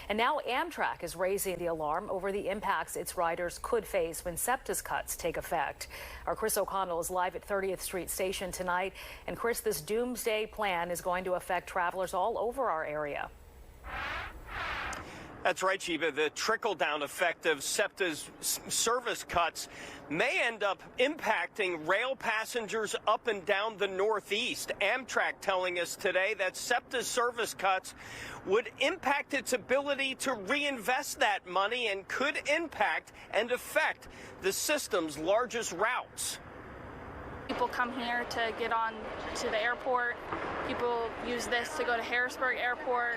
And now Amtrak is raising the alarm over the impacts its riders could face when SEPTA's cuts take effect. Our Chris O'Connell is live at 30th Street Station tonight. And Chris, this doomsday plan is going to affect travelers all over our area. That's right, Sheba. The trickle-down effect of SEPTA's service cuts may end up impacting rail passengers up and down the Northeast. Amtrak telling us today that SEPTA's service cuts would impact its ability to reinvest that money and could impact and affect the system's largest routes. People come here to get on to the airport. People use this to go to Harrisburg Airport.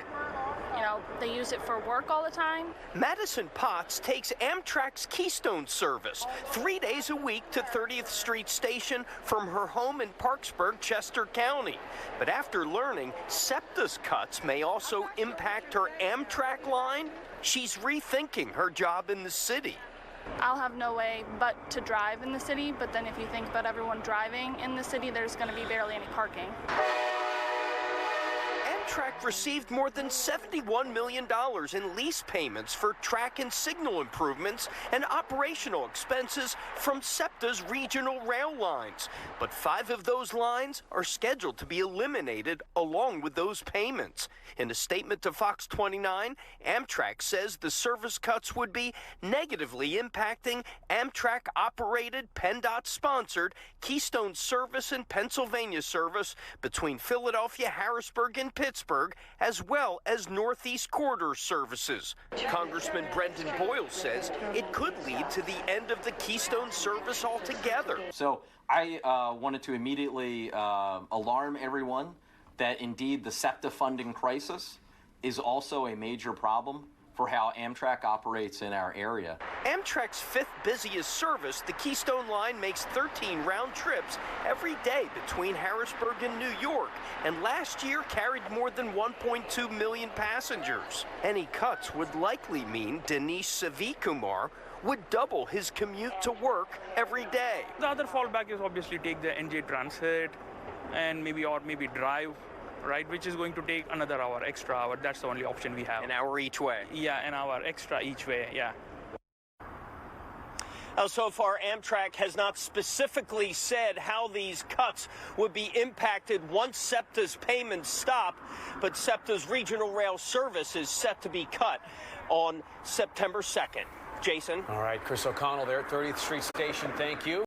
You know, they use it for work all the time. Madison Potts takes Amtrak's Keystone service 3 days a week to 30th Street Station from her home in Parksburg, Chester County. But after learning SEPTA's cuts may also impact her Amtrak line, she's rethinking her job in the city. I'll have no way but to drive in the city, but then if you think about everyone driving in the city, there's going to be barely any parking. Amtrak received more than $71 million in lease payments for track and signal improvements and operational expenses from SEPTA's regional rail lines. But 5 of those lines are scheduled to be eliminated along with those payments. In a statement to Fox 29, Amtrak says the service cuts would be negatively impacting Amtrak-operated, PennDOT-sponsored Keystone service and Pennsylvania service between Philadelphia, Harrisburg, and Pittsburgh, as well as Northeast Corridor services. Congressman Brendan Boyle says it could lead to the end of the Keystone service altogether. So I wanted to immediately alarm everyone that indeed the SEPTA funding crisis is also a major problem for how Amtrak operates in our area. Amtrak's 5th busiest service, the Keystone Line makes 13 round trips every day between Harrisburg and New York, and last year carried more than 1.2 million passengers. Any cuts would likely mean Dinesh Savikumar would double his commute to work every day. The other fallback is obviously take the NJ Transit and maybe drive, right, which is going to take another extra hour. That's the only option we have. An hour each way? Yeah, an hour extra each way, yeah. So far, Amtrak has not specifically said how these cuts would be impacted once SEPTA's payments stop, but SEPTA's regional rail service is set to be cut on September 2nd. Jason? All right, Chris O'Connell there at 30th Street Station. Thank you.